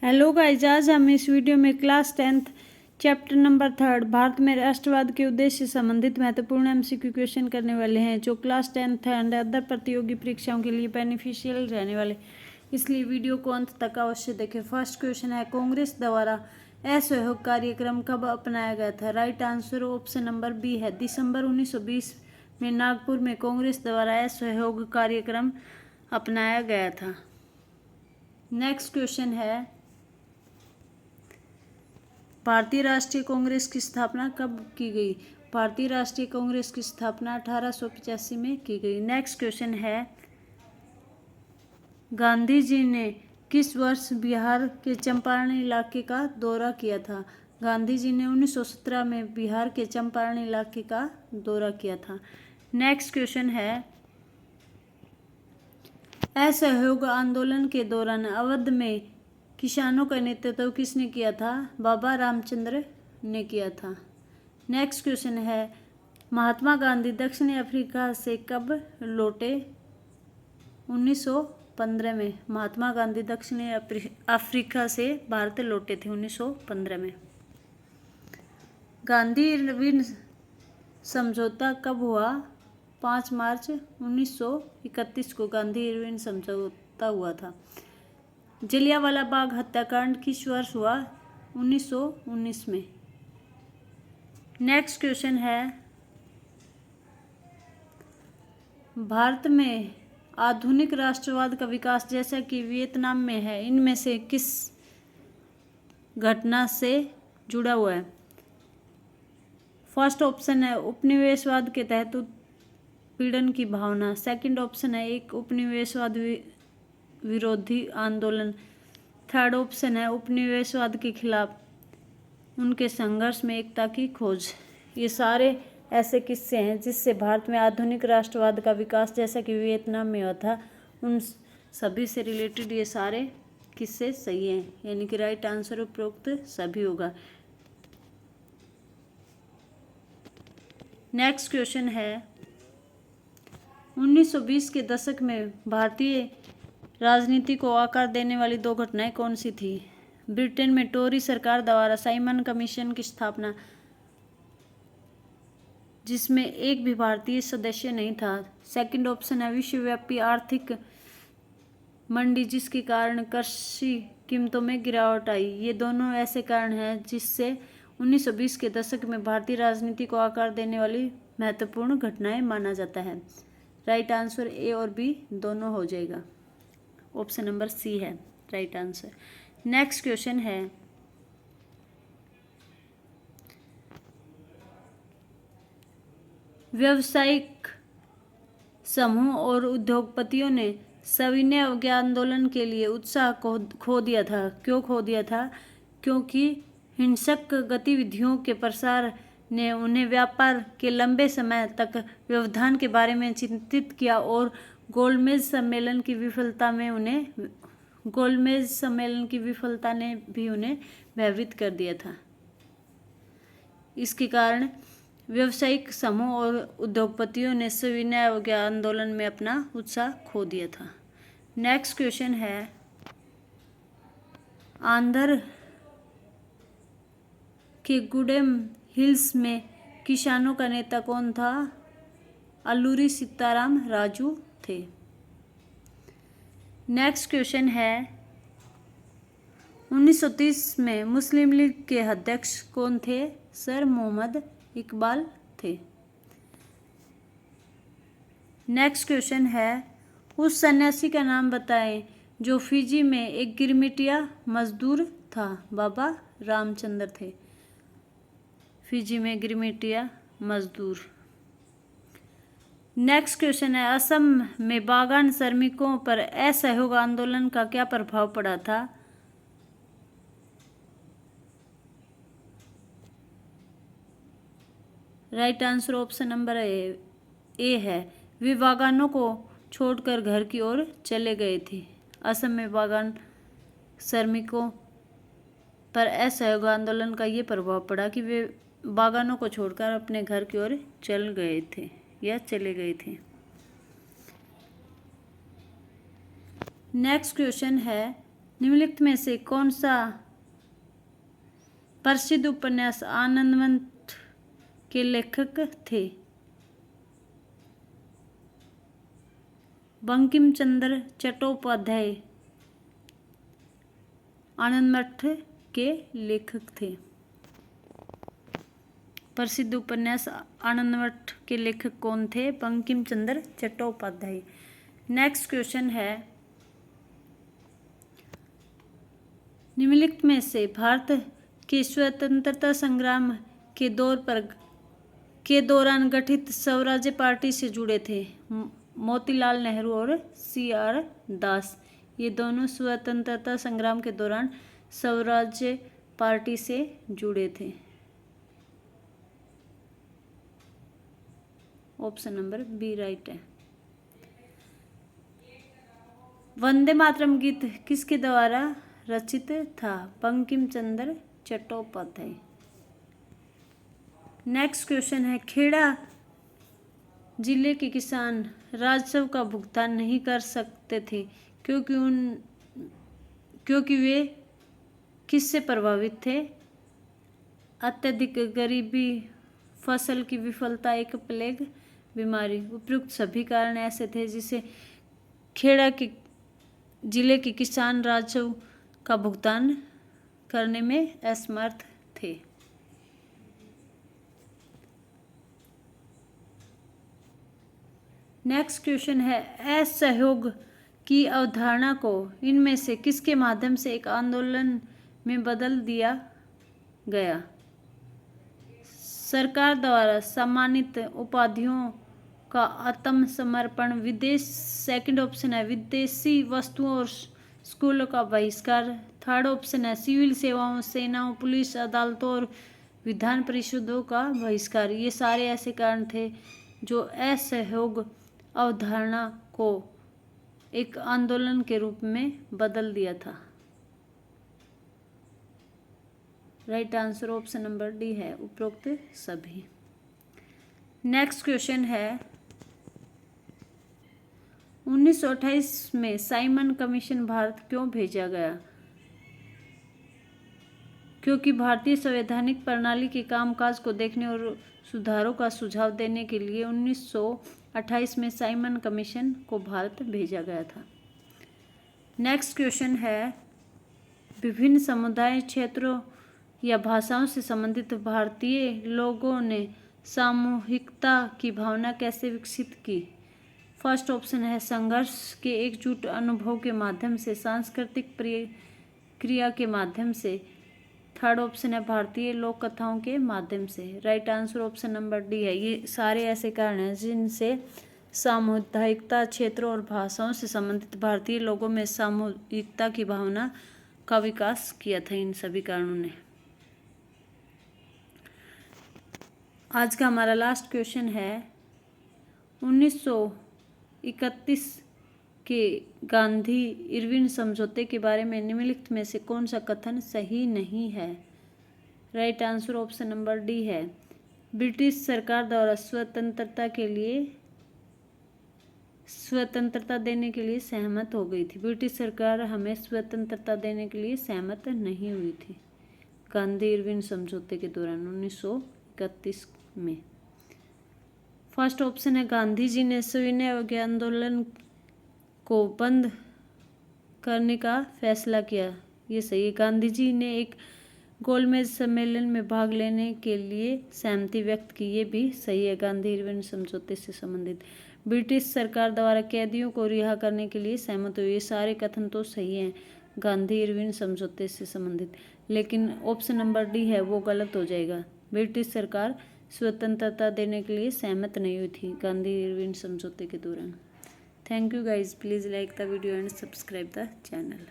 Hello guys, आज हम इस वीडियो में class 10th chapter number 3 Bharat में राष्ट्रवाद के उद्देश्य से संबंधित महत्वपूर्ण एमसीक्यू क्वेश्चन करने वाले हैं जो क्लास 10th एंड अदर प्रतियोगी परीक्षाओं के लिए बेनिफिशियल रहने वाले, इसलिए वीडियो को अंत तक अवश्य देखें। फर्स्ट क्वेश्चन है, कांग्रेस द्वारा असहयोग कार्यक्रम कब अपनाया गया था? Right answer option number B है, दिसंबर 1920 में नागपुर में कांग्रेस द्वारा असहयोग कार्यक्रम अपनाया गया था। नेक्स्ट क्वेश्चन है, भारतीय राष्ट्रीय कांग्रेस की स्थापना कब की गई? भारतीय राष्ट्रीय कांग्रेस की स्थापना 1885 में की गई। नेक्स्ट क्वेश्चन है, गांधी जी ने किस वर्ष बिहार के चंपारण इलाके का दौरा किया था? गांधी जी ने 1917 में बिहार के चंपारण इलाके का दौरा किया था। नेक्स्ट क्वेश्चन है, असहयोग आंदोलन के दौरान अवध में किसानों का नेतृत्व किसने किया था? बाबा रामचंद्र ने किया था। नेक्स्ट क्वेश्चन है, महात्मा गांधी दक्षिण अफ्रीका से कब लौटे? 1915 में महात्मा गांधी दक्षिण अफ्रीका से भारत लौटे थे 1915 में। गांधी इरविन समझौता कब हुआ? 5 मार्च 1931 को गांधी इरविन समझौता हुआ था। जलियांवाला बाग हत्याकांड किस वर्ष हुआ? 1919 में। नेक्स्ट क्वेश्चन है, भारत में आधुनिक राष्ट्रवाद का विकास जैसा कि वियतनाम में है, इनमें से किस घटना से जुड़ा हुआ है? फर्स्ट ऑप्शन है उपनिवेशवाद के तहत उत्पीड़न की भावना। सेकंड ऑप्शन है एक उपनिवेशवाद विरोधी आंदोलन। थर्ड ऑप्शन है उपनिवेशवाद के खिलाफ उनके संघर्ष में एकता की खोज। ये सारे ऐसे किस्से हैं जिससे भारत में आधुनिक राष्ट्रवाद का विकास जैसा कि वियतनाम में हुआ था, उन सभी से रिलेटेड ये सारे किस्से सही हैं, यानी कि राइट आंसर उपरोक्त सभी होगा। नेक्स्ट क्वेश्चन है, 1920 के दशक में भारतीय राजनीति को आकार देने वाली 2 घटनाएं कौन सी थी? ब्रिटेन में टोरी सरकार द्वारा साइमन कमीशन की स्थापना, जिसमें एक भी भारतीय सदस्य नहीं था। सेकंड ऑप्शन है विश्वव्यापी आर्थिक मंदी, जिसके कारण कृषि कीमतों में गिरावट आई। ये दोनों ऐसे कारण हैं जिससे 1920 के दशक में भारतीय राजनीति को आकार देने वाली महत्वपूर्ण घटनाएं माना जाता है। राइट आंसर ए और बी दोनों हो जाएगा। ऑप्शन नंबर सी है राइट आंसर। नेक्स्ट क्वेश्चन है, व्यावसायिक समूह और उद्योगपतियों ने सविनय अवज्ञा आंदोलन के लिए उत्साह खो दिया था। क्यों खो दिया था? क्योंकि हिंसक गतिविधियों के प्रसार ने उन्हें व्यापार के लंबे समय तक व्यवधान के बारे में चिंतित किया और गोलमेज सम्मेलन की विफलता ने भी उन्हें भयभीत कर दिया था। इसके कारण व्यावसायिक समूह और उद्योगपतियों ने सविनय अवज्ञा आंदोलन में अपना उत्साह खो दिया था। नेक्स्ट क्वेश्चन है, आंध्र के गुडेम हिल्स में किसानों का नेता कौन था? अल्लूरी सीताराम राजू थे। नेक्स्ट क्वेश्चन है, 1930 में मुस्लिम लीग के अध्यक्ष कौन थे? सर मोहम्मद इकबाल थे। नेक्स्ट क्वेश्चन है, उस सन्यासी का नाम बताएं जो फिजी में एक गिरमिटिया मजदूर था। बाबा रामचंद्र थे। फिजी में गिरमिटिया मजदूर। नेक्स्ट क्वेश्चन है, असम में बागान श्रमिकों पर असहयोग आंदोलन का क्या प्रभाव पड़ा था? Right answer option number A है, वे बागानों को छोड़कर घर की ओर चले गए थे। असम में बागान श्रमिकों पर असहयोग आंदोलन का ये प्रभाव पड़ा कि वे बागानों को छोड़कर अपने घर की ओर चले गए थे। नेक्स्ट क्वेश्चन है, निम्नलिखित में से कौन सा प्रसिद्ध उपन्यास आनंदवन के लेखक थे? बंकिम चंद्र चट्टोपाध्याय आनंदमठ के लेखक थे। प्रसिद्ध उपन्यास आनंदमठ के लेखक कौन थे? बंकिम चंद्र चट्टोपाध्याय। नेक्स्ट क्वेश्चन है, निम्नलिखित में से भारत के स्वतंत्रता संग्राम के दौरान गठित स्वराज्य पार्टी से जुड़े थे? मोतीलाल नेहरू और CR दास, ये दोनों स्वतंत्रता संग्राम के दौरान स्वराज्य पार्टी से जुड़े थे। ऑप्शन नंबर बी राइट है। वंदे मातरम गीत किसके द्वारा रचित था? बंकिम चंद्र चट्टोपाध्याय। नेक्स्ट क्वेश्चन है, खेड़ा जिले के किसान राजस्व का भुगतान नहीं कर सकते थे क्योंकि वे किससे प्रभावित थे? अत्यधिक गरीबी, फसल की विफलता, एक प्लेग बीमारी। उपयुक्त सभी कारण ऐसे थे जिसे खेड़ा के जिले के किसान राजस्व का भुगतान करने में असमर्थ थे। नेक्स्ट क्वेश्चन है, असहयोग की अवधारणा को इनमें से किसके माध्यम से एक आंदोलन में बदल दिया गया? सरकार द्वारा सम्मानित उपाधियों का आत्मसमर्पण, सेकंड ऑप्शन है विदेशी वस्तुओं और स्कूलों का बहिष्कार, थर्ड ऑप्शन है सिविल सेवाओं, सेनाओं, पुलिस, अदालतों और विधान परिषदों का बहिष्कार। ये सारे ऐसे कारण थे जो असहयोग अवधारणा को एक आंदोलन के रूप में बदल दिया था। Right answer option number D है, उपरोक्त सभी। नेक्स्ट क्वेश्चन है, 1928 में साइमन कमीशन भारत क्यों भेजा गया? क्योंकि भारतीय संवैधानिक प्रणाली के कामकाज को देखने और सुधारों का सुझाव देने के लिए 1928 में साइमन कमीशन को भारत भेजा गया था। नेक्स्ट क्वेश्चन है, विभिन्न समुदाय, क्षेत्रों या भाषाओं से संबंधित भारतीय लोगों ने सामूहिकता की भावना कैसे विकसित की? फर्स्ट ऑप्शन है संघर्ष के एकजुट अनुभव के माध्यम से, सांस्कृतिक क्रिया के माध्यम से, थर्ड ऑप्शन है भारतीय लोक कथाओं के माध्यम से। Right answer option number D है। ये सारे ऐसे कारण हैं जिनसे सामुदायिकता, क्षेत्रों और भाषाओं से संबंधित भारतीय लोगों में सामूहिकता की भावना का विकास किया था इन सभी कारणों ने। आज का हमारा लास्ट क्वेश्चन है, 1931 के गांधी इरविन समझौते के बारे में निम्नलिखित में से कौन सा कथन सही नहीं है? Right answer option number D है। ब्रिटिश सरकार द्वारा स्वतंत्रता देने के लिए सहमत हो गई थी। ब्रिटिश सरकार हमें स्वतंत्रता देने के लिए सहमत नहीं हुई थी गांधी इरविन समझौते के दौरान 1931 में। फर्स्ट ऑप्शन है गांधी जी ने सविनय अवज्ञा आंदोलन को बंद करने का फैसला किया, ये सही है। गांधी जी ने एक गोलमेज सम्मेलन में भाग लेने के लिए सहमति व्यक्त की, ये भी सही है गांधी इरविन समझौते से संबंधित। ब्रिटिश सरकार द्वारा कैदियों को रिहा करने के लिए सहमत हुई, ये सारे कथन तो सही हैं गांधी इरविन समझौते से संबंधित। लेकिन ऑप्शन नंबर डी है वो गलत हो जाएगा। ब्रिटिश सरकार स्वतंत्रता देने के लिए सहमत नहीं हुई थी गांधी इरविन समझौते के दौरान। Thank you guys, please like the video and subscribe the channel.